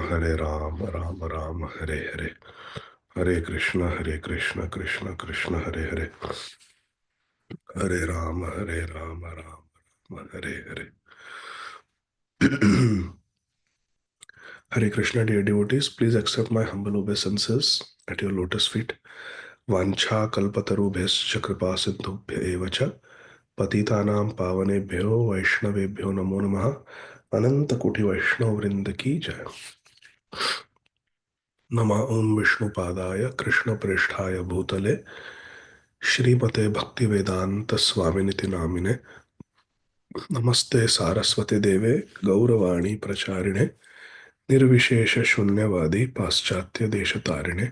Hare Ram Ram Ram Hare Hare, Hare Krishna Krishna Krishna Hare Hare, Hare Ram Ram Ram Hare Hare. Hare Krishna, dear devotees, please accept my humble obeisances at your lotus feet. Vancha kalpatarubhyascha kripa sindhubhya eva cha patitanam pavanebhyo vaishnavebhyo namo namaha. अनंत कोटि वैष्णव वृंद की जय. नमः ओम विष्णुपादाय कृष्ण प्रेष्ठाय भूतले श्रीमते भक्ति वेदांत स्वामिनिति नामिने. नमस्ते सारस्वती देवे गौरवाणी प्रचारिणे निर्विशेष शून्यवादी पाश्चात्य देशतारिणे.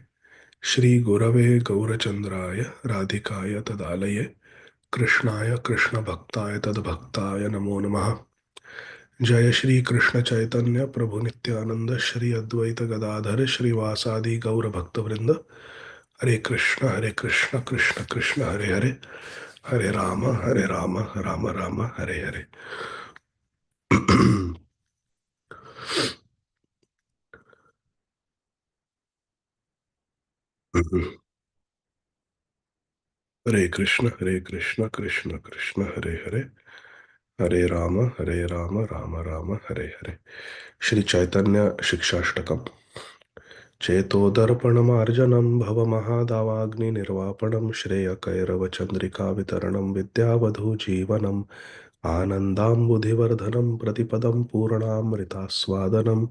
श्री गुरवे गौरचंद्राय राधिकाय तदालये कृष्णाय कृष्ण भक्ताय तद्भक्ताय नमो नमः. जय श्री कृष्ण चैतन्य प्रभु नित्यानंद श्री अद्वैत गदाधर श्रीवासादि गौर भक्तवृंद. हरे कृष्ण कृष्ण कृष्ण हरे हरे, हरे राम राम राम हरे हरे. हरे कृष्ण कृष्ण कृष्ण हरे हरे, हरे राम राम हरे हरे. श्री चैतन्य शिक्षाष्टकम. चेतोदर्पणमार्जनं भवमहादावाग्निर्वापणं श्रेयकैरवचन्द्रिका वितरणं विद्यावधूजीवनम् आनन्दाम्बुधिवर्धनं प्रतिपदं पूर्णामृतास्वादनं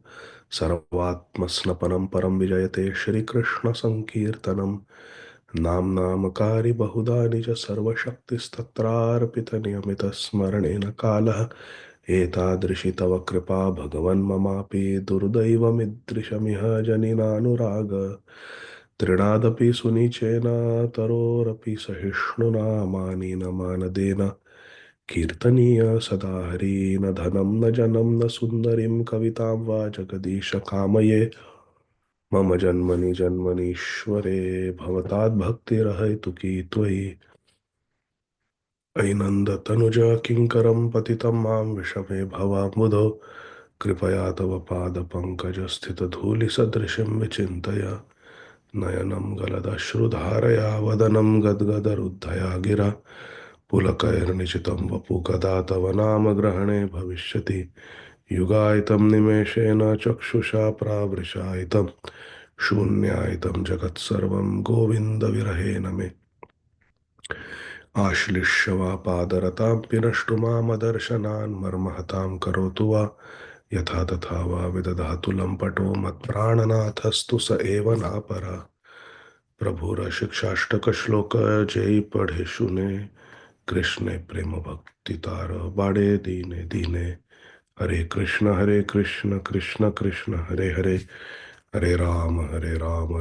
सर्वात्मस्नपनं परं विजयते श्रीकृष्णसङ्कीर्तनम्. नाम्नामकारि बहुधा निज सर्वशक्तिस्तत्रार्पितनियमितस्मरणेन कालः एतादृशी तव कृपा भगवन् ममापि दुर्दैवमिदृशमिह जनिनानुराग. तृणादपि सुनिचेन तरोरपि सहिष्णुना मानेन मानदेन कीर्तनीय सदा हरि. न धनं न जनं न सुन्दरीं कवितां वा जगदीश कामये. मम जन्मनि जन्मनीश्वरे भवताद्भक्तिरहैतुकी त्वयि. ऐनन्दतनुज किङ्करं पतितं मां विषमे भवाम्बुधो कृपया तव पादपङ्कजस्थितधूलिसदृशं विचिन्तय नयनं गलदश्रुधारया वदनं गद्गदरुद्धया गिरा. पुलकैर्निचितं वपु कदा तव नाम ग्रहणे भविष्यति. युगायितं निमेषेण चक्षुषा प्रावृशायितं शून्यायितं जगत्सर्वं गोविन्दविरहेण मे. आश्लिष्य वा पादरतां पिनष्टु मामदर्शनान् मर्महतां करोतु वा यथा तथा वा विदधातु लम्पटो मत्प्राणनाथस्तु स एव नापरा. प्रभुर शिक्षाष्टक श्लोक जय पढ़े सुने कृष्ण प्रेम भक्ति तार बाड़े दीने दीने. हरे कृष्ण कृष्ण कृष्ण हरे हरे, हरे राम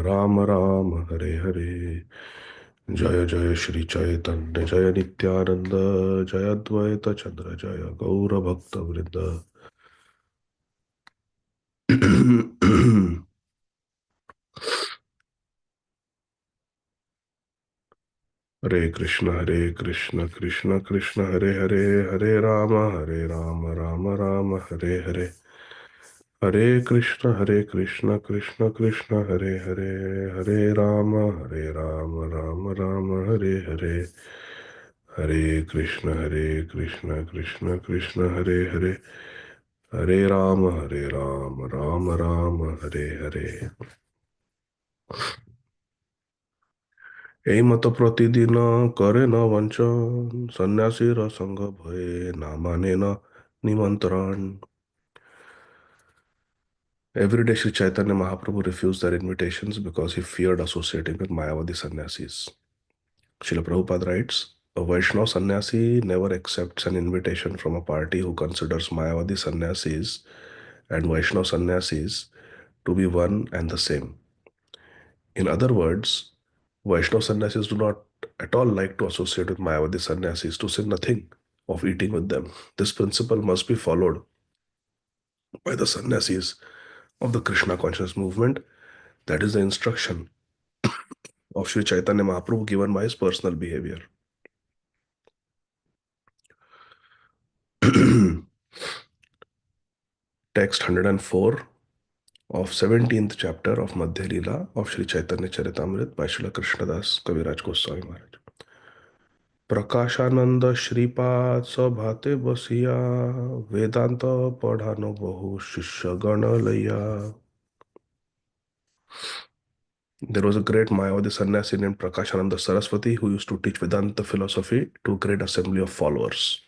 राम राम हरे हरे. जय जय श्री चैतन्य जय नित्यानंद जय अद्वैत चंद्र जय गौर भक्त वृंद. हरे कृष्ण कृष्ण कृष्ण हरे हरे, हरे राम राम हरे हरे. हरे कृष्ण कृष्ण कृष्ण हरे हरे, हरे राम राम हरे हरे. हरे कृष्ण कृष्ण कृष्ण हरे हरे, हरे राम राम हरे हरे. এই মত প্রতিদিন করে ন বঞ্চন সন্ন্যাসীর সঙ্গ ভয়ে না মানে ন নিমন্ত্রণ. Every day, Sri Chaitanya Mahaprabhu refused their invitations because he feared associating with Mayavadi sannyasis. Srila Prabhupada writes, a Vaishnava sannyasi never accepts an invitation from a party who considers Mayavadi sannyasis and Vaishnava sannyasis to be one and the same. In other words, Vaishnava sannyasis do not at all like to associate with Mayavadi sannyasis to say nothing of eating with them. This principle must be followed by the sannyasis of the Krishna conscious movement. That is the instruction of Sri Chaitanya Mahaprabhu given by his personal behavior. Text 104 of 17th chapter of Madhya Leela of Sri Chaitanya Charitamrita by Srila Krishnadas Kaviraj Goswami Maharaj. Prakashanand Shripad सभाते बसिया वेदांत पढ़ानो बहु शिष्य गण लैया. There was a great Mayavadi sannyasi named Prakashananda Saraswati who used to teach Vedanta philosophy to a great assembly of followers.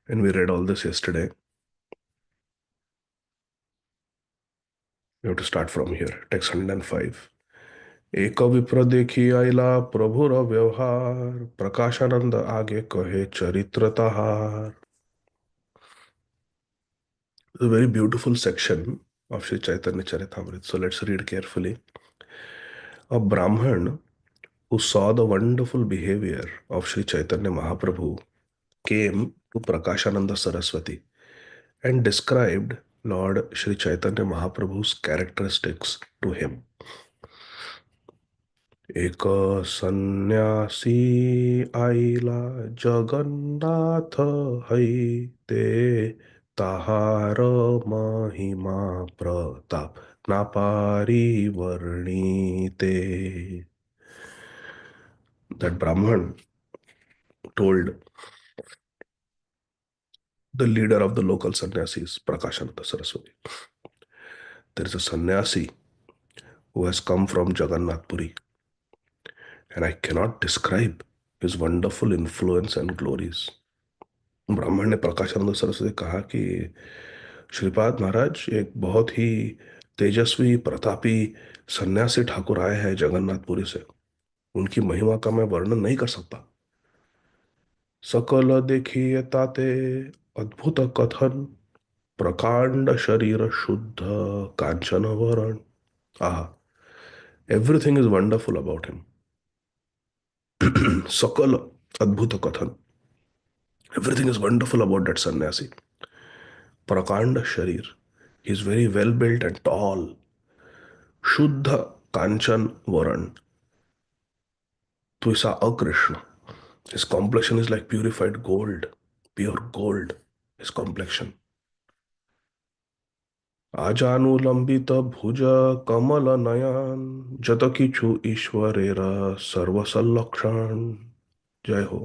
And we read all this yesterday. We have to start from here. Text 105. एक विप्र देखी आइला प्रभुर व्यवहार प्रकाशानंद आगे कहे चरित्र तहार. A very beautiful section of Sri Chaitanya Charitamrita. So let's read carefully. A Brahman who saw the wonderful behavior of Sri Chaitanya Mahaprabhu came to Prakashananda Saraswati and described Lord Sri Chaitanya Mahaprabhu's characteristics to him. एक सन्यासी आईला जगन्नाथ हैते ताहार महिमा प्रताप ना पारी वर्णीते. That Brahman told the leader of the local sannyasis, Prakashananda Saraswati, there is a sannyasi who has come from Jagannath Puri, and I cannot describe his wonderful influence and glories. ब्राह्मण ने प्रकाशानंद सरस्वती से कहा कि श्रीपाद महाराज एक बहुत ही तेजस्वी प्रतापी सन्यासी ठाकुर आए हैं जगन्नाथपुरी से. उनकी महिमा का मैं वर्णन नहीं कर सकता. सकल देखिए ताते अद्भुत कथन प्रकांड शरीर शुद्ध कांचन वरण. आहा, everything is wonderful about him. सकल अद्भुत कथन, everything is wonderful about that सन्यासी. प्रकांड शरीर, he is very well built and tall. शुद्ध कांचन वरण, त्विसा अकृष्ण. His complexion is like purified gold, pure gold, his complexion. आजानुलंबित भुज कमल नयन जत किछु ईश्वरेर सर्वसल्लक्षण. जय हो.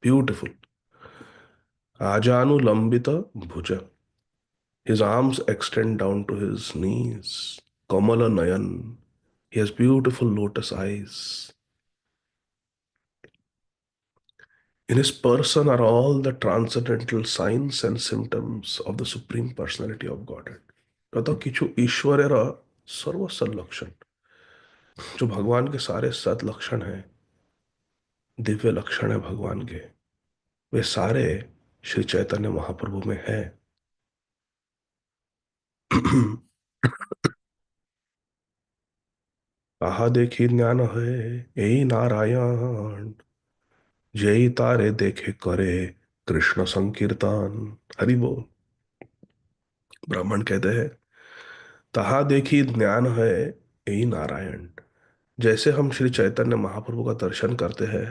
Beautiful. आजानुलंबित Bhuj, his arms extend down to his knees. Kamala Nayan, he has beautiful lotus eyes. In his person are all the transcendental signs and symptoms of the Supreme Personality of Godhead. ततो किछु ईश्वरेर सर्वसल्लक्षण, जो भगवान के सारे सद लक्षण हैं, दिव्य लक्षण है भगवान के, वे सारे श्री चैतन्य महाप्रभु में है. कहा देखी ज्ञान है यही नारायण जय तारे देखे करे कृष्ण संकीर्तन. हरि बोल. ब्राह्मण कहते हैं तहा देखी ज्ञान है यही नारायण. जैसे हम श्री चैतन्य महाप्रभु का दर्शन करते हैं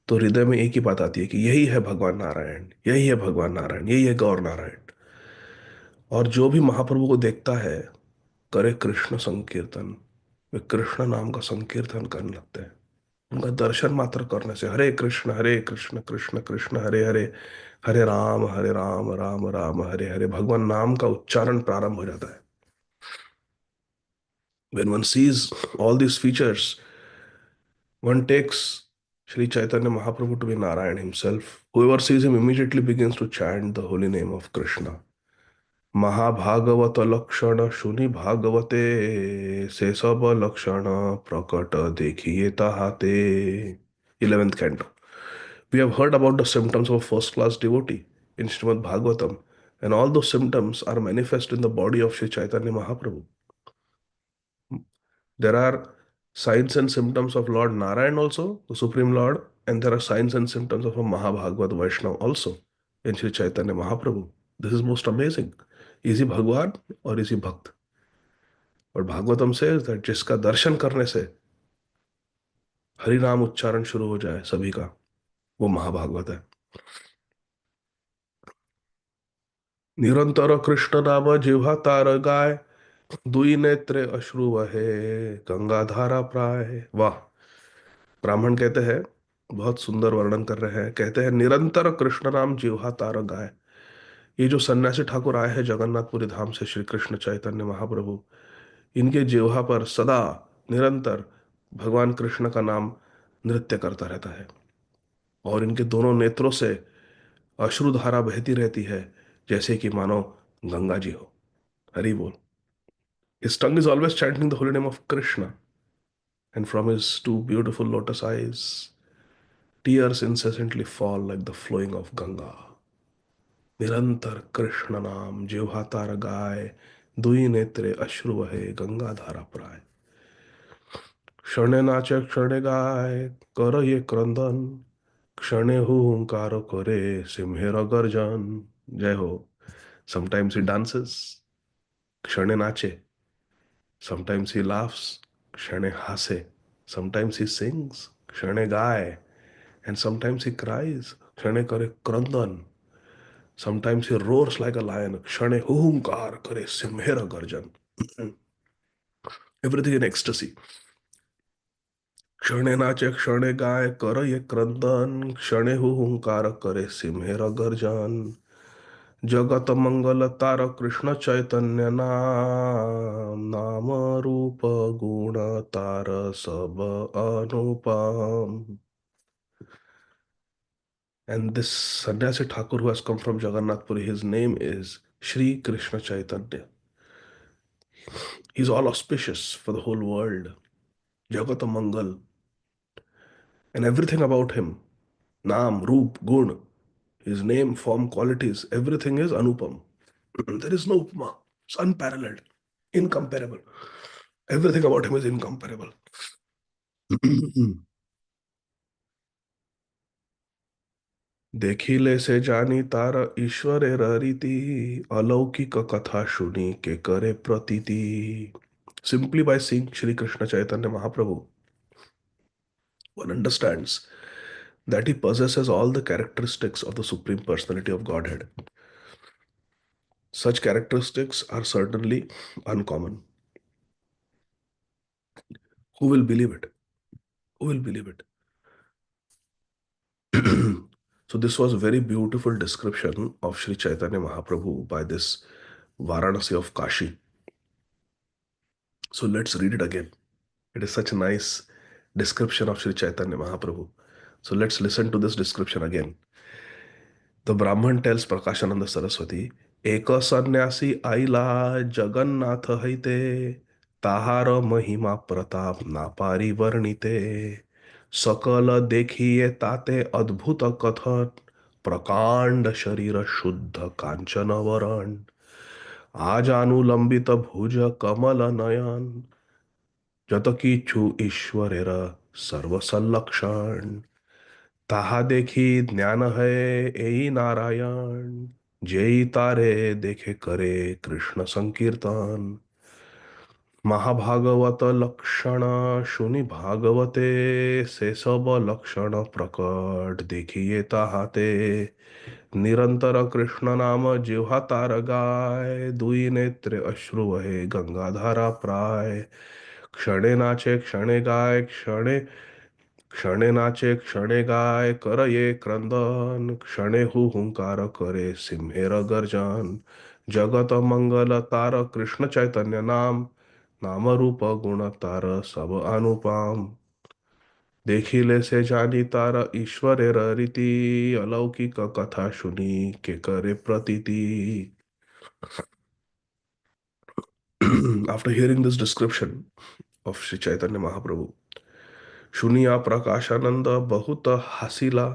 तो हृदय में एक ही बात आती है कि यही है भगवान नारायण, यही है भगवान नारायण, यही है गौर नारायण. और जो भी महाप्रभु को देखता है करे कृष्ण संकीर्तन, वे कृष्ण नाम का संकीर्तन करने लगते हैं. उनका दर्शन मात्र करने से हरे कृष्ण कृष्ण कृष्ण हरे हरे, हरे राम राम राम हरे हरे, भगवान नाम का उच्चारण प्रारंभ हो जाता है. When one sees all these features, one takes Sri Chaitanya Mahaprabhu to be Narayan himself. Whoever sees him immediately begins to chant the holy name of Krishna. महाभागवत लक्षण शुनि भागवते से सब लक्षण प्रकट देखिए ताहाते. 11th canto. We have heard about the symptoms of a first class devotee in Srimad Bhagavatam, and all those symptoms are manifest in the body of Sri Chaitanya Mahaprabhu. There are signs and symptoms of Lord Narayan also, the Supreme Lord, and there are signs and symptoms of a Mahabhagavad Vaishnava also in Sri Chaitanya Mahaprabhu. This is most amazing. Is he Bhagwan or is he Bhakt? और Bhagavatam says that जिसका दर्शन करने से हरि नाम उच्चारण शुरू हो जाए सभी का, वो महाभागवत है. निरंतर कृष्ण नाम जिह्वा तार गाय, दुई नेत्रे अश्रु वहे, गंगाधारा प्राय। वाह। ब्राह्मण कहते हैं, बहुत सुंदर वर्णन कर रहे हैं, कहते हैं निरंतर कृष्ण नाम जिह्वा तार गाय। ये जो सन्यासी ठाकुर आए हैं जगन्नाथपुरी धाम से, श्री कृष्ण चैतन्य महाप्रभु, इनके जिह्वा पर सदा निरंतर भगवान कृष्ण का नाम नृत्य करता रहता है, और इनके दोनों नेत्रों से अश्रुधारा बहती रहती है, जैसे कि मानो गंगा जी हो। हरि बोल। His tongue is always chanting the holy name of Krishna, and from his two beautiful lotus eyes, tears incessantly fall like the flowing of Ganga. निरंतर कृष्ण नाम जिह्वा तार गाय, दुई नेत्रे अश्रु वहे, गंगा धारा प्राय। क्षणे नाचे क्षणे गाय, कर ये क्रंदन, क्षणे हुंकार करे, सिंहेर गर्जन। जय हो। Sometimes he dances, क्षणे नाचे, sometimes he laughs, क्षणे हासे, sometimes he sings, क्षणे गाय, and sometimes he cries, क्षणे करे क्रंदन, sometimes he roars like a lion, क्षणे हुंकार करे सिंहेर गर्जन। Everything in ecstasy। क्षणे नाचे क्षणे गाय, कर ये क्रंदन, क्षणे हुंकार करे सिंहेर गर्जन। जगत मंगल तार कृष्ण चैतन्य नाम, नाम रूप गुण तार सब अनुपम। And this sannyasi Thakur who has come from Jagannath Puri, his name is Shri Krishna Chaitanya. He's all auspicious for the whole world. Jagata Mangal. And everything about him, Naam, Roop, Gun, his name, form, qualities, everything is Anupam. There is no Upma. It's unparalleled, incomparable. Everything about him is incomparable. देखिले से जानी तार ईश्वरेर रीति, अलौकिक कथा सुनी के करे प्रतीति। Simply by seeing Shri Krishna Chaitanya Mahaprabhu, one understands that he possesses all the characteristics of the Supreme Personality of Godhead. Such characteristics are certainly uncommon. Who will believe it? Who will believe it? So this was a very beautiful description of Sri Chaitanya Mahaprabhu by this Varanasi of Kashi. So let's read it again. It is such a nice description of Sri Chaitanya Mahaprabhu. So let's listen to this description again. The Brahman tells Prakashananda Saraswati, एक संन्यासी आईला जगन्नाथ हैते, ताहार महिमा प्रताप ना पारी वर्णिते, सकल देखिए ताते अद्भुत कथन, प्रकांड शरीर शुद्ध कांचन वरण, आज अनुलंबित भुज कमल नयन, जत कीचु ईश्वरेर सर्व संलक्षण, ताहा देखी ज्ञान है एई नारायण, जेई तारे देखे करे कृष्ण संकीर्तन, महाभागवत लक्षण सुनि भागवते, से सब लक्षण प्रकट देखिए ताहाते, निरंतर कृष्ण नाम जिह्वा तार गाय, दुई नेत्र अश्रु वहे गंगाधारा प्राय, क्षणे नाचे क्षणे गाय, क्षणे क्षणे नाचे क्षणे गाय, कर ये क्रंदन, क्षणे हुंकार करे सिंहेर गर्जन, जगत मंगल तार कृष्ण चैतन्य नाम, नाम रूप गुण तार सब अनुपम, देखिले से जानी तार ईश्वरेर रीति, अलौकिक कथा सुनी के करे प्रतीति। After hearing this description of Sri Chaitanya Mahaprabhu, शुनिया Prakashanand बहुत हासिला,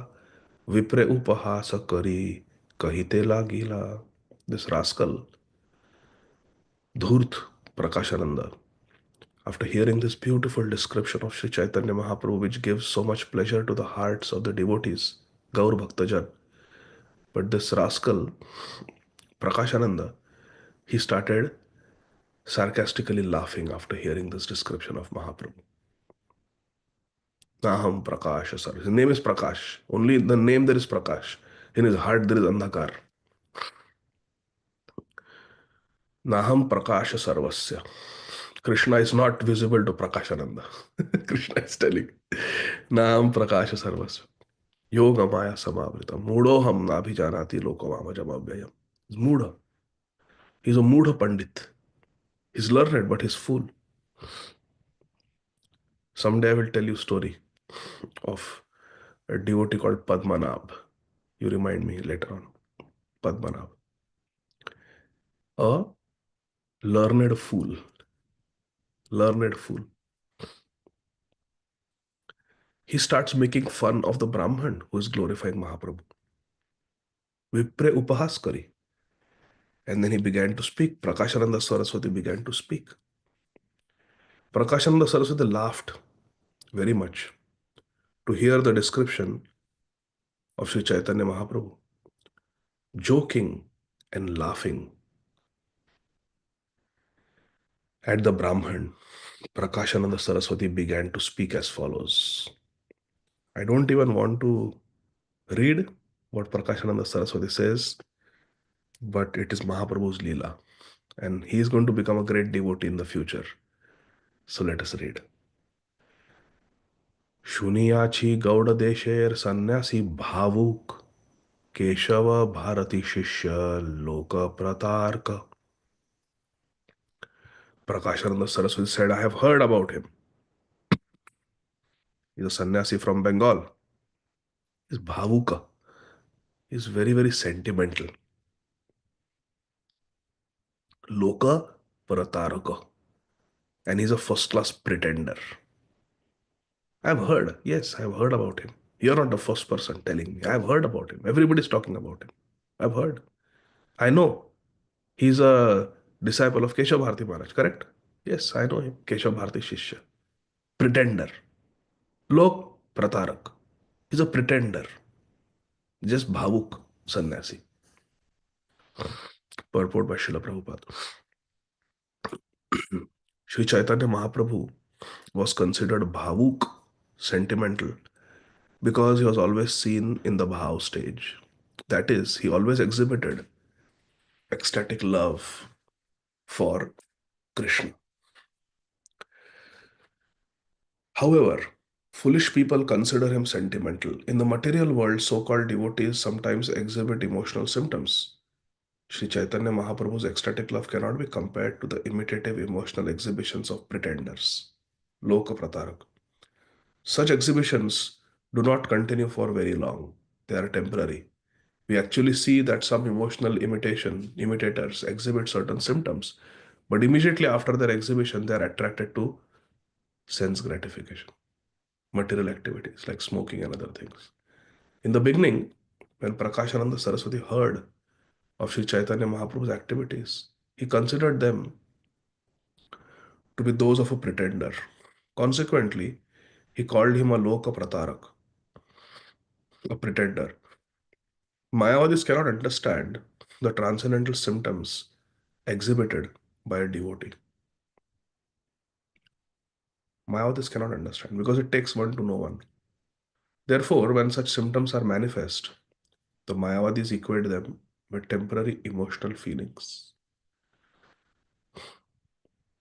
विप्रे उपहास करी कहिते लागिला। This rascal, धूर्त Prakashananda, after hearing this beautiful description of Sri Chaitanya Mahaprabhu, which gives so much pleasure to the hearts of the devotees, Gaur Bhaktajan, but this rascal, Prakashananda, he started sarcastically laughing after hearing this description of Mahaprabhu. Naham Prakash, sir. His name is Prakash. Only in the name there is Prakash. In his heart there is Andhakar. Naham Prakasha Sarvasya. Krishna is not visible to Prakashananda. Krishna is telling, Naham Prakasha Sarvasya. Yoga Maya Samavrita. Mudoham Nabhijanati Lokamamajamabhyayam. He's Mudha. He's a Mudha Pandit. He's learned, but he's fool. Someday I will tell you story of a devotee called Padmanabh. You remind me later on. Padmanabh. A learned fool. Learned fool. He starts making fun of the Brahman who is glorifying Mahaprabhu. Vipre upahas kari. And then he began to speak. Prakashananda Saraswati began to speak. Prakashananda Saraswati laughed very much to hear the description of Sri Chaitanya Mahaprabhu, joking and laughing at the Brahman. Prakashananda Saraswati began to speak as follows. I don't even want to read what Prakashananda Saraswati says, but it is Mahaprabhu's Leela. And he is going to become a great devotee in the future. So let us read. शुनियाची Gaur देशेर सन्यासी भावुक केशव भारती शिष्य लोक pratark. Prakashananda Saraswati said, I have heard about him. He's a sannyasi from Bengal. He's bhavuka. He's very, very sentimental. Loka pratarka. And he's a first class pretender. I've heard. Yes, I've heard about him. You're not the first person telling me. I've heard about him. Everybody's talking about him. I've heard. I know. He's a disciple of Keshav Bharati Maharaj, correct? Yes, I know him. Keshav Bharati Shishya. Pretender. Lok Pratarak. He's a pretender. Just bhavuk sannyasi. Purport by Srila Prabhupada. Sri Chaitanya Mahaprabhu was considered bhavuk, sentimental, because he was always seen in the bhav stage. That is, he always exhibited ecstatic love for Krishna. However, foolish people consider him sentimental. In the material world, so-called devotees sometimes exhibit emotional symptoms. Sri Chaitanya Mahaprabhu's ecstatic love cannot be compared to the imitative emotional exhibitions of pretenders. Loka Pratarak. Such exhibitions do not continue for very long. They are temporary. We actually see that some emotional imitators exhibit certain symptoms, but immediately after their exhibition, they are attracted to sense gratification, material activities like smoking and other things. In the beginning, when Prakashananda Saraswati heard of Sri Chaitanya Mahaprabhu's activities, he considered them to be those of a pretender. Consequently, he called him a Loka Pratarak, a pretender. Mayavadis cannot understand the transcendental symptoms exhibited by a devotee. Mayavadis cannot understand because it takes one to know one. Therefore, when such symptoms are manifest, the Mayavadis equate them with temporary emotional feelings.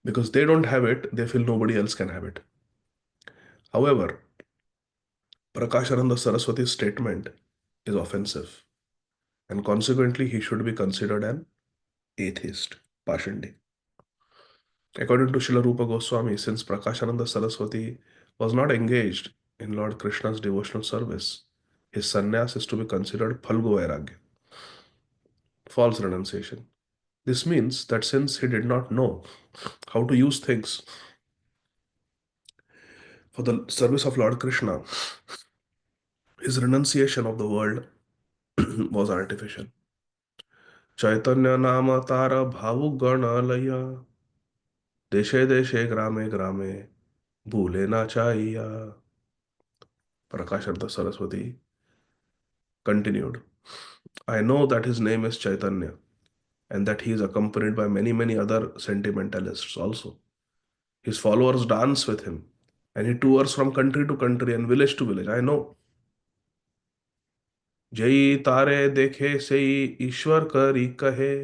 Because they don't have it, they feel nobody else can have it. However, Prakashananda Saraswati's statement is offensive, and consequently, he should be considered an atheist, Pashandi. According to Srila Rupa Goswami, since Prakashananda Saraswati was not engaged in Lord Krishna's devotional service, his sannyas is to be considered Phalgu Vairagya, false renunciation. This means that since he did not know how to use things for the service of Lord Krishna, his renunciation of the world was artificial. Chaitanya Nama Tara Bhavu Ganalaya Deshe Deshe Grame Grame Bhule Na Chaiya. Prakashananda Saraswati continued, I know that his name is Chaitanya and that he is accompanied by many, many other sentimentalists also. His followers dance with him and he tours from country to country and village to village. I know. जई तारे देखे से ईश्वर करी कहे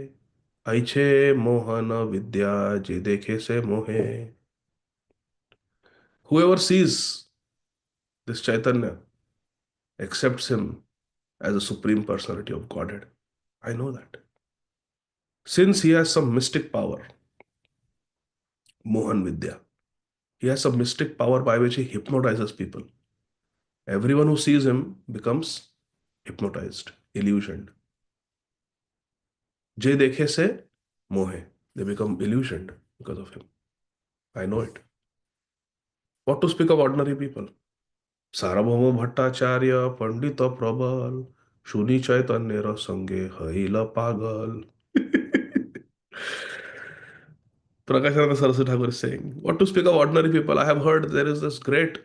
ऐछे मोहन विद्या जे देखे से मोहे. Whoever sees this Chaitanya accepts him as a supreme personality of Godhead. I know that. Since he has some mystic power, Mohan Vidya, he has some mystic power by which he hypnotizes people. Everyone who sees him becomes hypnotized, illusioned. Je dekhe se mohe. They become illusioned because of him. I know it. What to speak of ordinary people? सार्वभौम भट्टाचार्य पंडित प्रबल शुनी चैतन्य रसंगे हईल पागल. Prakashananda Saraswati Thakur is saying, what to speak of ordinary people? I have heard there is this great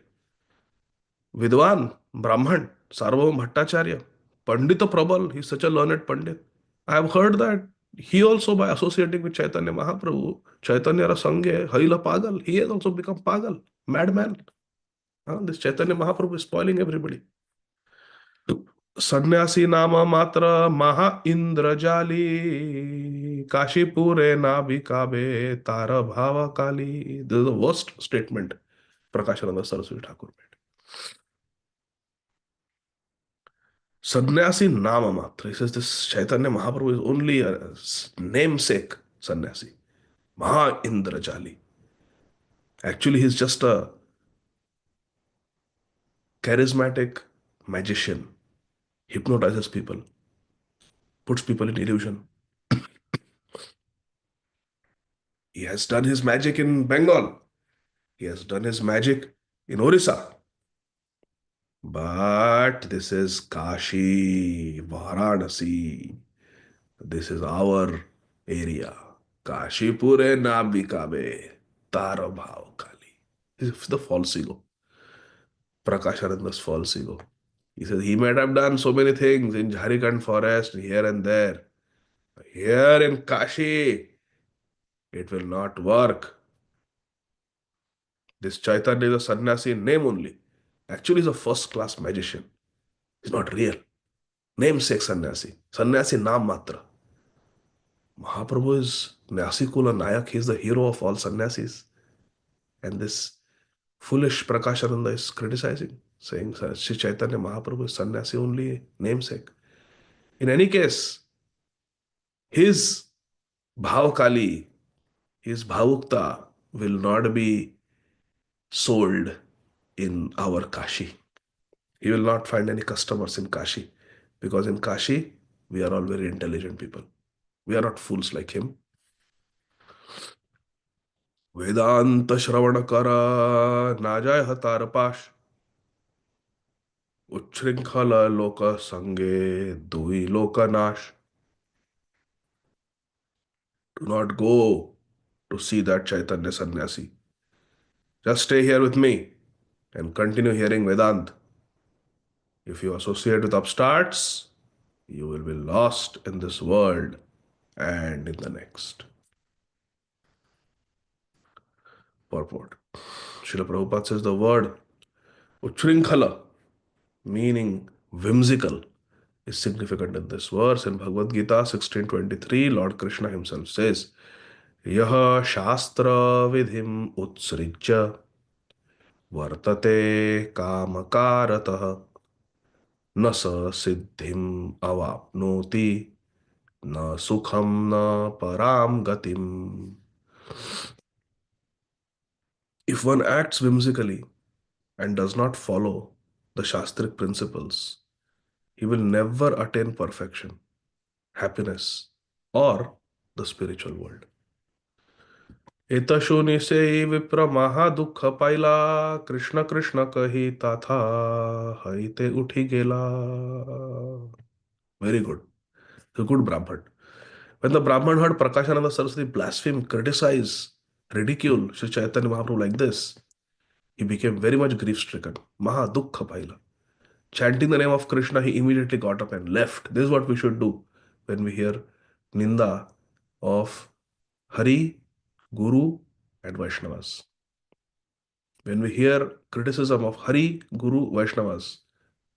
Vidwan, Brahman, Sarvabhauma Bhattacharya, Pandita Prabal, he's such a learned Pandit. I have heard that he also, by associating with Chaitanya Mahaprabhu, Chaitanya Rasangya, Haila Pagal, he has also become Pagal, madman. This Chaitanya Mahaprabhu is spoiling everybody. सन्यासी नाम मात्र महा इंद्रजाली काशीपुरे नाभिकाबे तार भाव काली. This is the worst statement Prakashananda Saraswati Thakur made. Sannyasi Nama Matra. He says this Chaitanya Mahaprabhu is only a namesake sannyasi. Maha Indrajali. Actually, he's just a charismatic magician. Hypnotizes people, puts people in illusion. He has done his magic in Bengal. He has done his magic in Orissa. But this is Kashi, Varanasi. This is our area. Kashipure Nabikabe, Tara Bhav Kali. This is the false ego. Prakashananda's false ego. He says he might have done so many things in Jharkhand forest, here and there. Here in Kashi, it will not work. This Chaitanya is a sannyasi in name only. Actually, he's a first class magician. He's not real. Namesake sannyasi. Sannyasi naam matra. Mahaprabhu is Nasikula Nayak. He's the hero of all sannyasis. And this foolish Prakashananda is criticizing, saying Sri Chaitanya Mahaprabhu is sannyasi only namesake. In any case, his Bhavkali, his Bhavukta will not be sold in our Kashi. He will not find any customers in Kashi because in Kashi, we are all very intelligent people. We are not fools like him. वेदांत श्रवण कर ना जाय हतार पाश उच्छृंखल लोक संगे दुई लोक नाश. Do not go to see that Chaitanya Sannyasi. Just stay here with me and continue hearing Vedant. If you associate with upstarts, you will be lost in this world and in the next. Purport. Srila Prabhupada says the word Uchrinkhala, meaning whimsical, is significant in this verse. In Bhagavad Gita 16:23, Lord Krishna himself says, Yah Shastra Vidhim Utsrijya Vartate Kamakaratah न स सिद्धिम अवाप्नोति न सुखम न पराम गतिम. If one acts whimsically and does not follow the Shastric principles, he will never attain perfection, happiness, or the spiritual world. एतशुनि से विप्र महादुख पाइला कृष्ण कृष्ण कही ताथा हईते उठी गेला. Very good. The good Brahman. When the Brahman heard Prakashananda Saraswati blaspheme, criticize, ridicule Sri Chaitanya Mahaprabhu like this, he became very much grief stricken. Maha Dukha Paila. Chanting the name of Krishna, he immediately got up and left. This is what we should do when we hear Ninda of Hari, Guru, and Vaishnavas. When we hear criticism of Hari, Guru, Vaishnavas,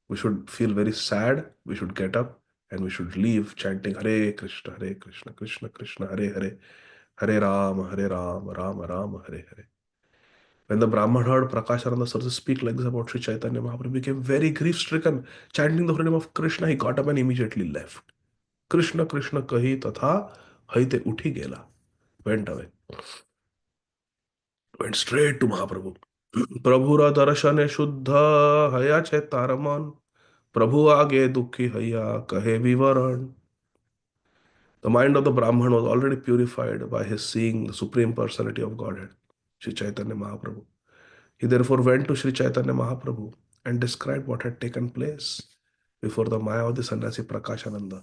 we should feel very sad. We should get up and we should leave chanting Hare Krishna, Krishna Krishna, Hare Hare, Hare Ram, Rama Rama, Hare Hare. When the Brahman heard Prakashananda Saraswati speak like this about Sri Chaitanya Mahaprabhu, became very grief-stricken, chanting the holy name of Krishna. He got up and immediately left. Krishna Krishna kahi tatha haite uthi gela. Went away. Went straight to Mahaprabhu. प्रभुरा दर्शने शुद्ध हया छे तार मन प्रभु आगे दुखी हया कहे विवरण. The mind of the Brahman was already purified by his seeing the Supreme Personality of Godhead, Sri Chaitanya Mahaprabhu. He therefore went to Sri Chaitanya Mahaprabhu and described what had taken place before the Mayavadi sannyasi Prakashananda.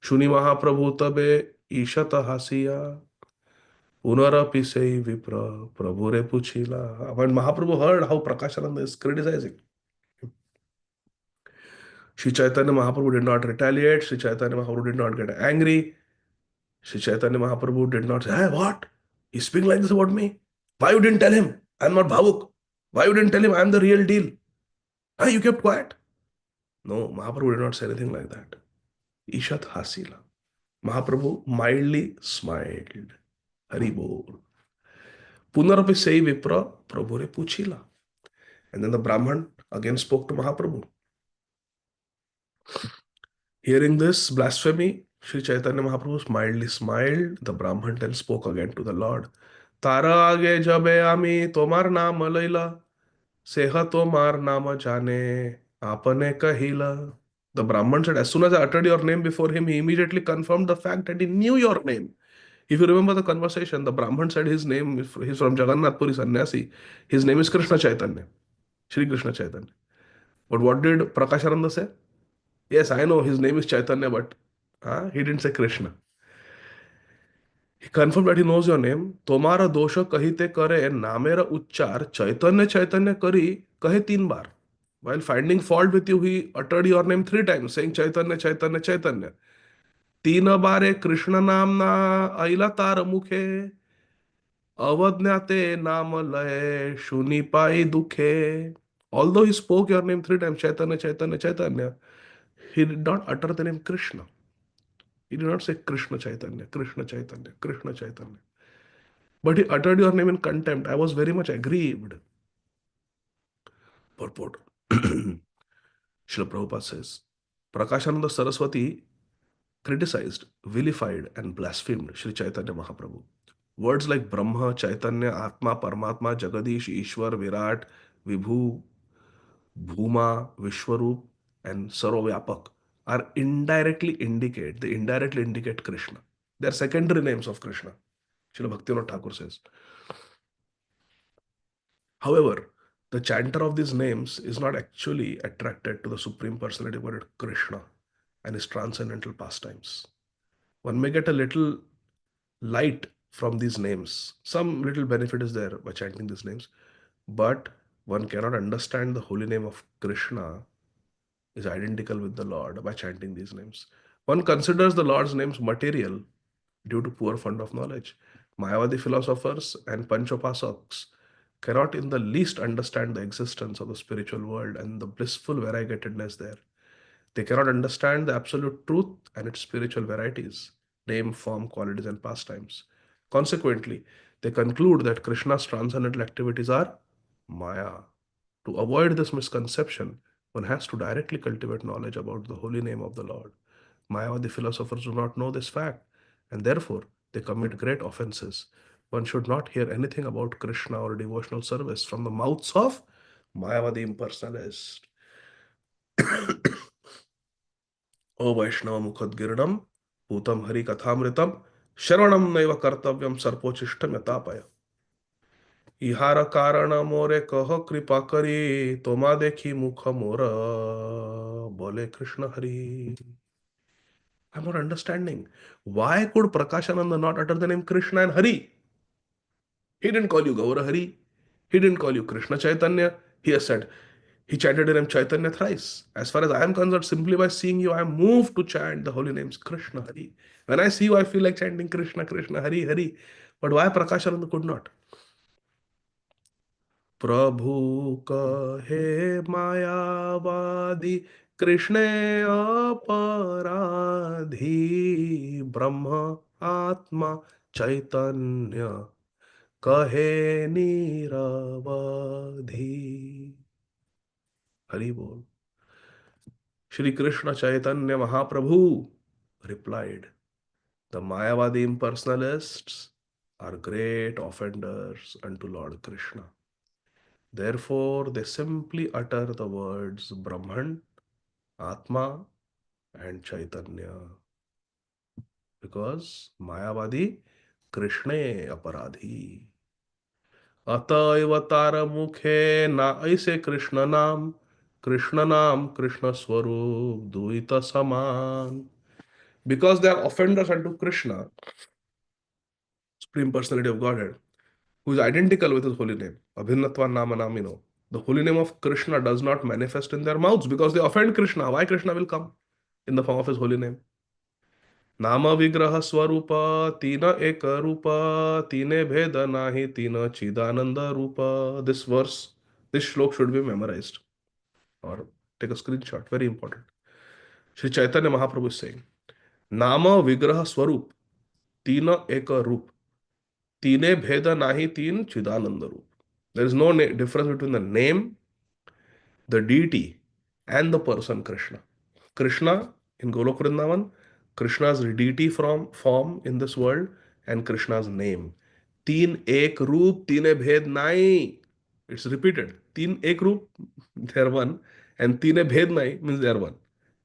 Shuni Mahaprabhu tabe ishata hasiya punarapi sei vipra prabhure puchila. When Mahaprabhu heard how Prakashananda is criticizing, Sri Chaitanya Mahaprabhu did not retaliate. Sri Chaitanya Mahaprabhu did not get angry. Sri Chaitanya Mahaprabhu did not say, hey, what? He's speaking like this about me? Why you didn't tell him? I'm not Bhavuk. Why you didn't tell him I'm the real deal? Why you kept quiet? No, Mahaprabhu did not say anything like that. Ishat Hasila. Mahaprabhu mildly smiled. Hari Bol. Punarapi Sei Vipra Prabhure Puchila. And then the Brahman again spoke to Mahaprabhu. Hearing this blasphemy, Sri Chaitanya Mahaprabhu mildly smiled. The Brahman then spoke again to the Lord. Tara age jabe ami tomar naam laila, seha tomar naam jane, apane kahila. The Brahman said, as soon as I uttered your name before him, he immediately confirmed the fact that he knew your name. If you remember the conversation, the Brahman said his name, he's from Jagannath Puri Sannyasi. His name is Krishna Chaitanya, Shri Krishna Chaitanya. But what did Prakashananda say? Yes, I know his name is Chaitanya, but he didn't say Krishna. He confirmed that he knows your name. Tomara dosha kahite kare namera uchchar Chaitanya Chaitanya kari kahe 3 bar. While finding fault with you, he uttered your name 3 times, saying Chaitanya Chaitanya Chaitanya. 3 बारे कृष्ण नामना आईला तार मुखे अवज्ञाते नाम लय शुनि पाई दुखे. Although he spoke your name 3 times, Chaitanya, Chaitanya, Chaitanya, he did not utter the name Krishna. He did not say Krishna Chaitanya, Krishna Chaitanya, Krishna Chaitanya. But he uttered your name in contempt. I was very much aggrieved. Purport. Srila Prabhupada says, Prakashananda Saraswati criticized, vilified, and blasphemed Sri Chaitanya Mahaprabhu. Words like Brahma, Chaitanya, Atma, Paramatma, Jagadish, Ishwar, Virat, Vibhu, Bhuma, Vishwarup, and Sarvavyapak are they indirectly indicate Krishna. They are secondary names of Krishna. Srila Bhaktivinoda Thakur says. However, the chanter of these names is not actually attracted to the Supreme Personality of Godhead, Krishna, and his transcendental pastimes. One may get a little light from these names. Some little benefit is there by chanting these names, but one cannot understand the holy name of Krishna is identical with the Lord by chanting these names. One considers the Lord's names material due to poor fund of knowledge. Mayavadi philosophers and Panchopasaks cannot in the least understand the existence of the spiritual world and the blissful variegatedness there. They cannot understand the absolute truth and its spiritual varieties, name, form, qualities, and pastimes. Consequently, they conclude that Krishna's transcendental activities are Maya. To avoid this misconception, one has to directly cultivate knowledge about the holy name of the Lord. Mayavadi philosophers do not know this fact, and therefore they commit great offenses. One should not hear anything about Krishna or devotional service from the mouths of Mayavadi impersonalists. O Vaishnava Mukhadgirdam, Putam Hari Kathamritam, Shravanam Naiva Kartavyam Sarpochishtam Yatapaya. इहार कारण मोरे कह कृपा करी तोमा देखी मुख मोर बोले Krishna Hari. I'm not understanding. Why could Prakashananda not utter the name Krishna and Hari? He didn't call you Gaura Hari. He didn't call you Krishna Chaitanya. He has said, he chanted the name Chaitanya thrice. As far as I am concerned, simply by seeing you, I am moved to chant the holy names Krishna Hari. When I see you, I feel like chanting Krishna, Krishna, Hari, Hari. But why Prakashananda could not? प्रभु कहे मायावादी कृष्णे अपराधी ब्रह्म आत्मा चैतन्य कहे निरवधि। हरि बोल। Shri Krishna Chaitanya Mahaprabhu replied, the Mayavadi impersonalists are great offenders unto Lord Krishna. Therefore, they simply utter the words Brahman, Atma, and Chaitanya. Because Mayavadi Krishne aparadhi. अतएव तार मुखे ना ऐसे कृष्ण नाम कृष्ण स्वरूप दुईत समान। Because they are offenders unto Krishna, Supreme Personality of Godhead, who is identical with his holy name, Abhinnatva Nama Namino. The holy name of Krishna does not manifest in their mouths because they offend Krishna. Why Krishna will come in the form of his holy name? नाम विग्रह स्वरूप तीन एक रूप तीने भेद नाही तीन चिदानंद रूप. This verse, this shlok should be memorized or take a screenshot. Very important. Sri Chaitanya Mahaprabhu is saying, नाम विग्रह स्वरूप तीन एक रूप तीने भेद नाही तीन चिदानंद रूप. There is no difference between the name, the deity, and the person Krishna. Krishna in Golok Vrindavan, Krishna's deity from form in this world, and Krishna's name. Teen ek roop, teene bhed nai. It's repeated. Teen ek roop, they are one, and teene bhed nai means they are one.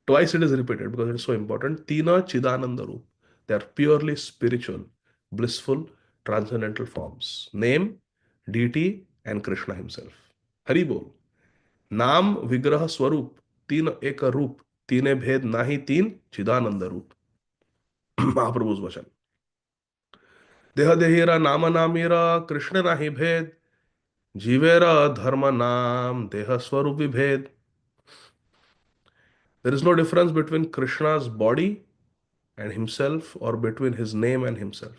Twice it is repeated because it is so important. Tina Chidananda Roop. They are purely spiritual, blissful, transcendental forms. Name, deity, and Krishna himself. Hari Bol. नाम विग्रह स्वरूप तीन एक रूप तीने भेद नाही तीन चिदानंद रूप. महाप्रभुज वचन. देह देहीरा नाम नामीरा कृष्ण नाही भेद जीवेरा धर्म नाम देह स्वरूप विभेद. There is no difference between Krishna's body and himself or between his name and himself.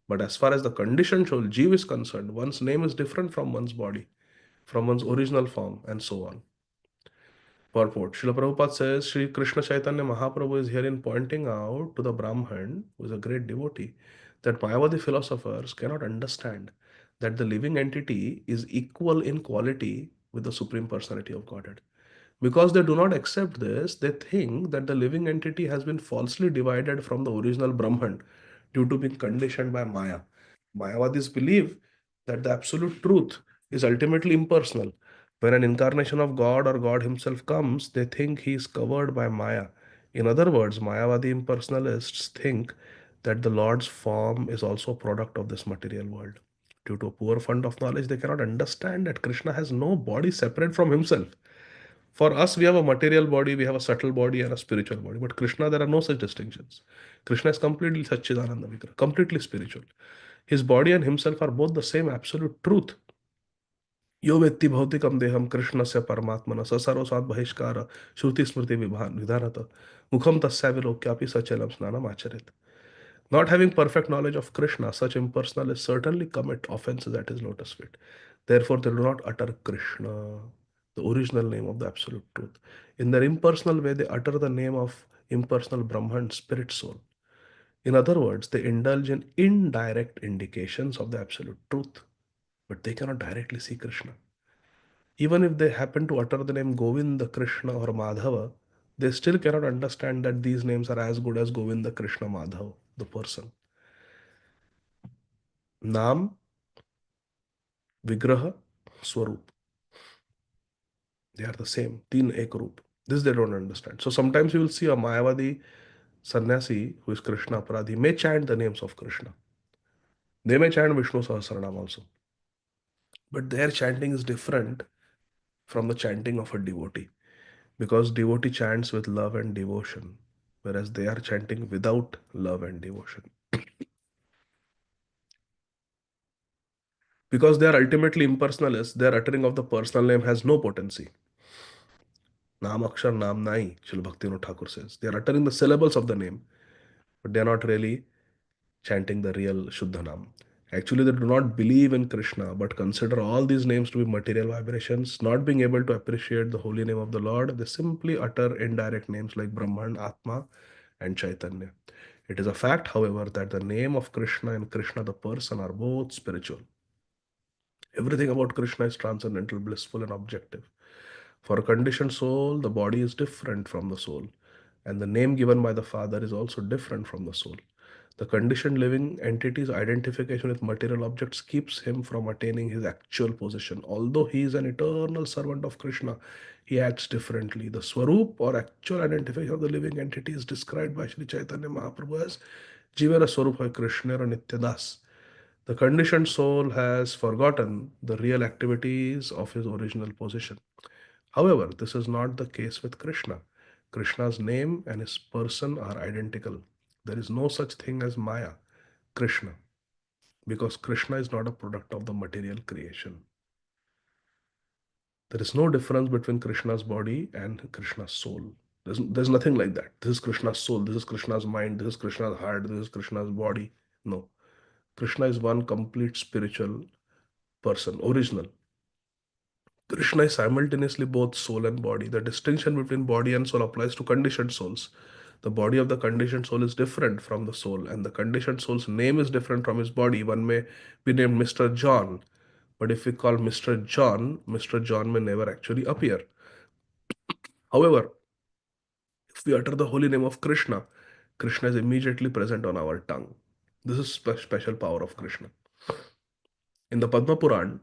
But as far as the conditioned soul, Jeev, is concerned, one's name is different from one's body, from one's original form, and so on. Purport. Srila Prabhupada says Sri Krishna Chaitanya Mahaprabhu is herein pointing out to the Brahman, who is a great devotee, that Mayavadi philosophers cannot understand that the living entity is equal in quality with the Supreme Personality of Godhead. Because they do not accept this, they think that the living entity has been falsely divided from the original Brahman due to being conditioned by Maya. Mayavadis believe that the absolute truth is ultimately impersonal. When an incarnation of God or God himself comes, they think he is covered by Maya. In other words, Mayavadi impersonalists think that the Lord's form is also a product of this material world. Due to a poor fund of knowledge, they cannot understand that Krishna has no body separate from himself. For us, we have a material body, we have a subtle body, and a spiritual body. But Krishna, there are no such distinctions. Krishna is completely Satchidananda Vigraha, completely spiritual. His body and himself are both the same absolute truth. यो वेत्ति भौतिकम देहम कृष्ण से परमात्मन ससर्वसात् बहिष्कार श्रुति स्मृति विधानत मुखम तस्याविलोक्यापि Seshachalam स्नानम आचरित. Not having perfect knowledge of Krishna, such impersonalists certainly commit offenses at his lotus feet. Therefore, they do not utter Krishna, the original name of the absolute truth. In their impersonal way, they utter the name of impersonal Brahman, spirit soul. In other words, they indulge in indirect indications of the absolute truth, but they cannot directly see Krishna. Even if they happen to utter the name Govinda, Krishna, or Madhava, they still cannot understand that these names are as good as Govinda, Krishna, Madhava, the person. Naam, Vigraha, Swarup. They are the same. Teen Ek Roop. This they don't understand. So sometimes you will see a Mayavadi sannyasi who is Krishna Aparadhi may chant the names of Krishna. They may chant Vishnu Sahasranam also. But their chanting is different from the chanting of a devotee. Because devotee chants with love and devotion, whereas they are chanting without love and devotion. Because they are ultimately impersonalists, their uttering of the personal name has no potency. Naam Akshar Naam Nai, Srila Bhaktivinoda Thakur says. They are uttering the syllables of the name, but they are not really chanting the real Shuddha Naam. Actually, they do not believe in Krishna, but consider all these names to be material vibrations, not being able to appreciate the holy name of the Lord. They simply utter indirect names like Brahman, Atma, and Chaitanya. It is a fact, however, that the name of Krishna and Krishna the person are both spiritual. Everything about Krishna is transcendental, blissful, and objective. For a conditioned soul, the body is different from the soul, and the name given by the Father is also different from the soul. The conditioned living entity's identification with material objects keeps him from attaining his actual position. Although he is an eternal servant of Krishna, he acts differently. The Swarup or actual identification of the living entity is described by Sri Chaitanya Mahaprabhu as Jivara Swarup Hai Krishna or Nityadas. The conditioned soul has forgotten the real activities of his original position. However, this is not the case with Krishna. Krishna's name and his person are identical. There is no such thing as Maya, Krishna, because Krishna is not a product of the material creation. There is no difference between Krishna's body and Krishna's soul. There's nothing like that. This is Krishna's soul, this is Krishna's mind, this is Krishna's heart, this is Krishna's body. No. Krishna is one complete spiritual person, original. Krishna is simultaneously both soul and body. The distinction between body and soul applies to conditioned souls. The body of the conditioned soul is different from the soul, and the conditioned soul's name is different from his body. One may be named Mr. John, but if we call Mr. John may never actually appear. However, if we utter the holy name of Krishna, Krishna is immediately present on our tongue. This is special power of Krishna. In the Padma Puran,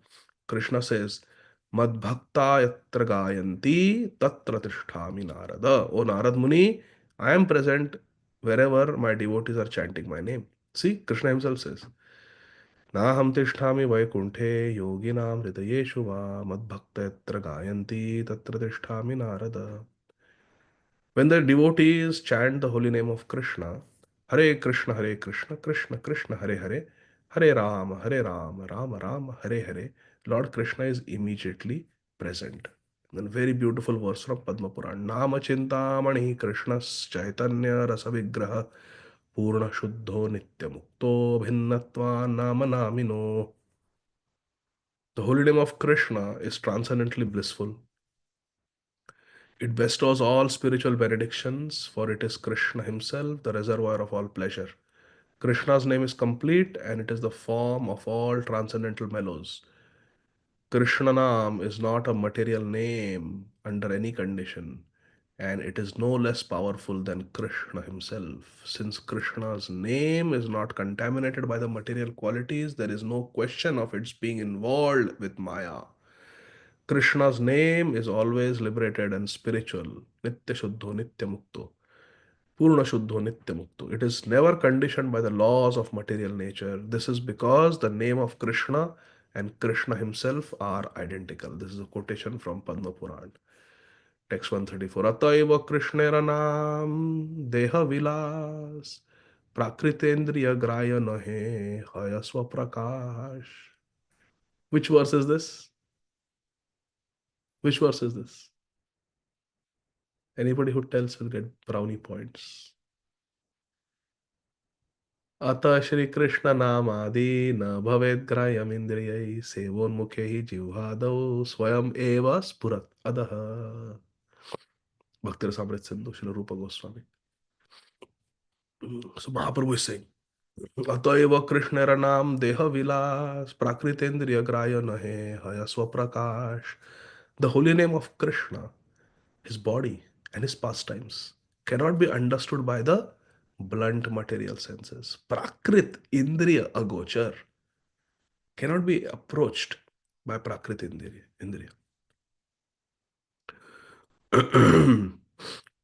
Krishna says, Mad bhakta yatra gayanti tatra tishtami Narada. O Narad Muni, I am present wherever my devotees are chanting my name. See, Krishna himself says, Naham tishtami vaikunఠे yoginam hridayeshu va mad bhakta yatra gayanti tatra tishtami Narada. When the devotees chant the holy name of Krishna, Hare Krishna, Krishna Krishna, Hare Hare, Hare Rama, Rama Rama, Hare Hare, Lord Krishna is immediately present. And very beautiful verse from Padma Puran. Nama Chintamani Krishna Chaitanya Rasa Vigraha Purna Shuddho Nitya Mukto Bhinnatva Nama Namino. The holy name of Krishna is transcendently blissful. It bestows all spiritual benedictions, for it is Krishna himself, the reservoir of all pleasure. Krishna's name is complete and it is the form of all transcendental mellows. Krishna Nam is not a material name under any condition, and it is no less powerful than Krishna himself. Since Krishna's name is not contaminated by the material qualities, there is no question of its being involved with Maya. Krishna's name is always liberated and spiritual. Nitya Shuddho Nitya Mukto. Purna Shuddho Nitya Mukto. It is never conditioned by the laws of material nature. This is because the name of Krishna and Krishna himself are identical. This is a quotation from Padma Puran. Text 134. Ataiva Krishnera Nam Deha Vilas Prakritendriya Graya Nahe Hayasva Prakash. Which verse is this? Which verse is this? Anybody who tells will get brownie points. अतः श्री कृष्ण नामादि न भवेत् ग्राह्यमिन्द्रियैः सेवोन्मुखे हि जिह्वादौ स्वयं एव स्फुरत् अधः. Bhakti Rasamrit Sindhu, Srila Rupa Goswami. So Mahaprabhu is saying, Ataiva Krishnera Nam Deha Vilas Prakritendriya Graya Nahe Hayasva Prakash. The holy name of Krishna, his body and his pastimes, cannot be understood by the blunt material senses. Prakrit Indriya Agochar cannot be approached by Prakrit Indriya.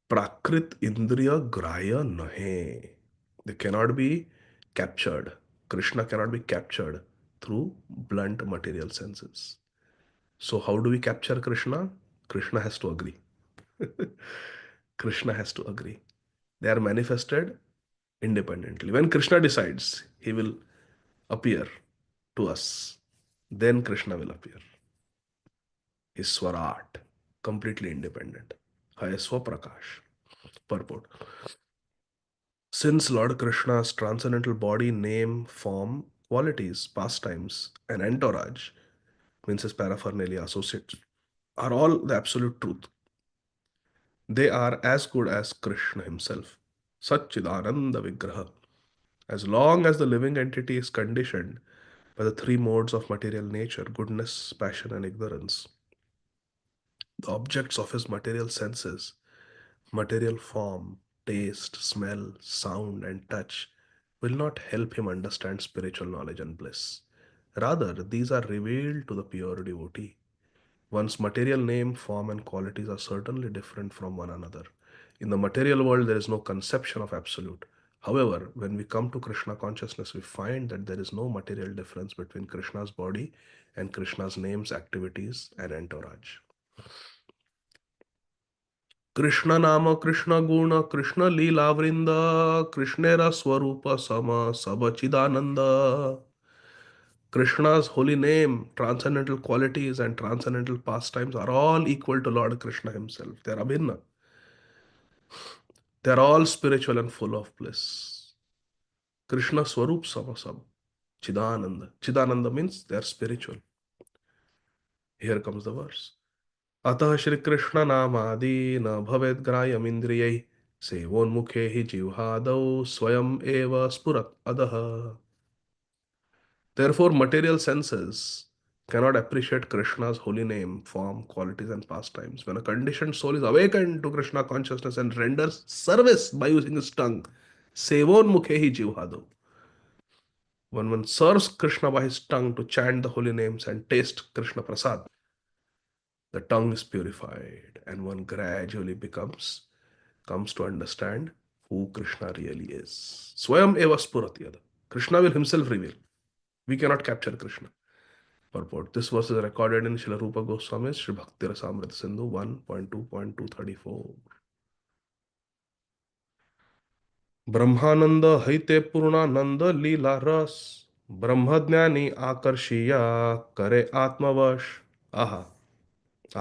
Prakrit Indriya Graya Nahe. They cannot be captured. Krishna cannot be captured through blunt material senses. So, how do we capture Krishna? Krishna has to agree. Krishna has to agree. They are manifested independently. When Krishna decides he will appear to us, then Krishna will appear. His Swarat, completely independent. Hayasva Prakash. Purport. Since Lord Krishna's transcendental body, name, form qualities, pastimes, and entourage, means his paraphernalia, associates, are all the absolute truth. They are as good as Krishna himself. Satchidananda Vigraha. As long as the living entity is conditioned by the three modes of material nature, goodness, passion, and ignorance, the objects of his material senses, material form, taste, smell, sound, and touch, will not help him understand spiritual knowledge and bliss. Rather, these are revealed to the pure devotee. One's material name, form, and qualities are certainly different from one another. In the material world, there is no conception of absolute. However, when we come to Krishna consciousness, we find that there is no material difference between Krishna's body and Krishna's names, activities, and entourage. Krishna Nama, Krishna Guna, Krishna Leela Vrinda, Krishnera Swarupa Sama, Sabachidananda. Krishna's holy name, transcendental qualities, and transcendental pastimes are all equal to Lord Krishna himself. They are abhinna. They are all spiritual and full of bliss. Krishna Swarup Samasam, Chidananda. Chidananda means they are spiritual. Here comes the verse. अतः श्री कृष्ण नामादि न भवेद ग्राह्यम इंद्रियै सेवोन्मुखे हि जिह्वादौ स्वयं एव स्फुरत् अधः. Therefore, material senses cannot appreciate Krishna's holy name, form, qualities, and pastimes. When a conditioned soul is awakened to Krishna consciousness and renders service by using his tongue, sevon mukhehi jivhado. When one serves Krishna by his tongue to chant the holy names and taste Krishna prasad, the tongue is purified and one gradually comes to understand who Krishna really is. Swayam eva spuratyada. Krishna will himself reveal. We cannot capture Krishna. Purport. This verse is recorded in Srila Rupa Goswami's Sri Bhakti Rasamrita Sindhu 1.2.234. ब्रह्मानंद हईते पूर्णानंद लीला रस ब्रह्मज्ञानी आकर्षीया करे आत्मवश आहा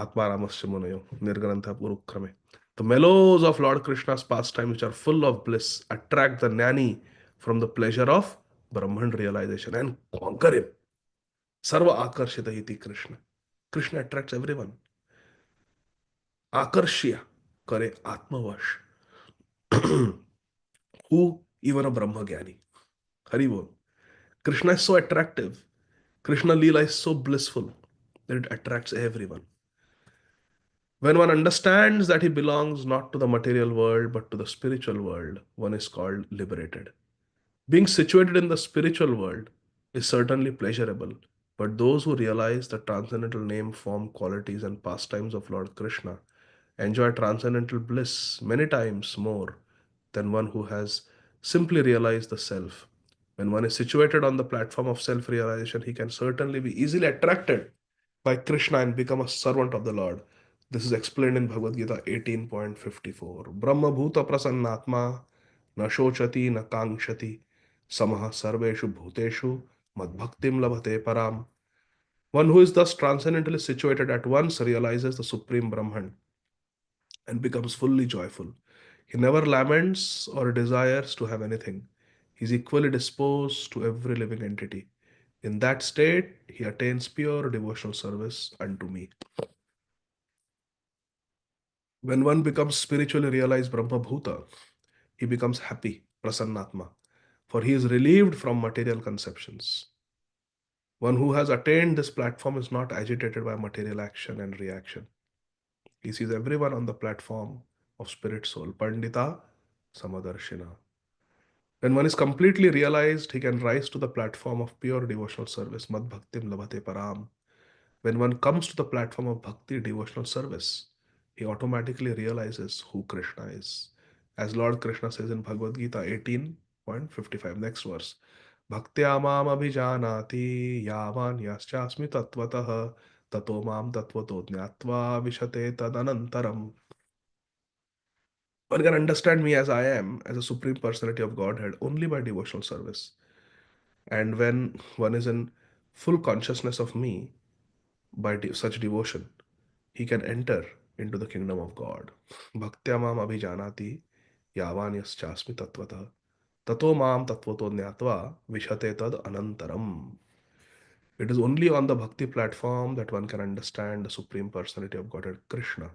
आत्मारामस्य मुनयो निर्ग्रंथ पुरुक्रमे. The mellows of Lord Krishna's pastimes, which are full of bliss, attract the jnani from the pleasure of Brahman realization and conquer him. Sarva akarshita iti Krishna. Krishna attracts everyone. Akarshya kare atmavash. Who? Even a Brahma Gyani. Hari bol. Krishna is so attractive. Krishna Leela is so blissful that it attracts everyone. When one understands that he belongs not to the material world but to the spiritual world, one is called liberated. Being situated in the spiritual world is certainly pleasurable, but those who realize the transcendental name, form, qualities, and pastimes of Lord Krishna enjoy transcendental bliss many times more than one who has simply realized the self. When one is situated on the platform of self realization, he can certainly be easily attracted by Krishna and become a servant of the Lord. This is explained in Bhagavad Gita 18.54. Brahma Bhuta Prasannatma na shochati na kangshati samaha sarveshu bhuteshu madbhaktim labhate param. One who is thus transcendently situated at once realizes the Supreme Brahman and becomes fully joyful. He never laments or desires to have anything. He is equally disposed to every living entity. In that state, he attains pure devotional service unto me. When one becomes spiritually realized Brahma Bhuta, he becomes happy, Prasannatma, for he is relieved from material conceptions. One who has attained this platform is not agitated by material action and reaction. He sees everyone on the platform of spirit soul, Pandita Samadarshina. When one is completely realized, he can rise to the platform of pure devotional service, Mad Bhaktim Labhate Param. When one comes to the platform of bhakti, devotional service, he automatically realizes who Krishna is. As Lord Krishna says in Bhagavad Gita 18.55, next verse, Bhaktya mam abhijanati yavan yaschasmi tatvatah tato mam tatvato jnatva vishate tadanantaram. One can understand me as I am, as a supreme personality of Godhead, only by devotional service. And when one is in full consciousness of me by such devotion, he can enter into the kingdom of God. Bhaktya mam abhijanati yavan yaschasmi tatvatah tato mam tatvato jnatva vishate tad anantaram. It is only on the bhakti platform that one can understand the Supreme Personality of Godhead Krishna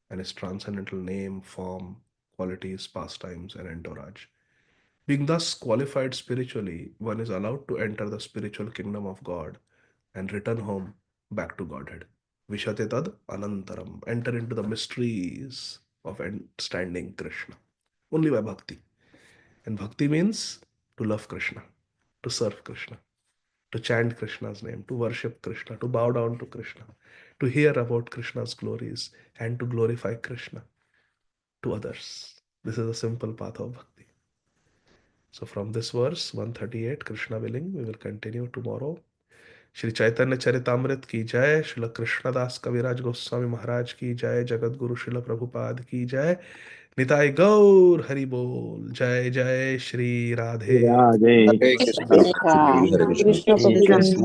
and his transcendental name, form, qualities, pastimes, and entourage. Being thus qualified spiritually, one is allowed to enter the spiritual kingdom of God and return home back to Godhead. Vishate tad anantaram. Enter into the mysteries of understanding Krishna. Only by bhakti. And bhakti means to love Krishna, to serve Krishna, to chant Krishna's name, to worship Krishna, to bow down to Krishna, to hear about Krishna's glories, and to glorify Krishna to others. This is a simple path of bhakti. So, from this verse 138, Krishna willing, we will continue tomorrow. Shri Chaitanya Charitamrita की जय, श्रील कृष्णदास कविराज गोस्वामी महाराज की जय, जगत गुरु श्रील प्रभुपाद की जय, निताय गौर हरि बोल, जय जय श्री राधे। राधे हरे Krishna Krishna Hare हरे Krishna, Krishna Krishna हरे Krishna, Krishna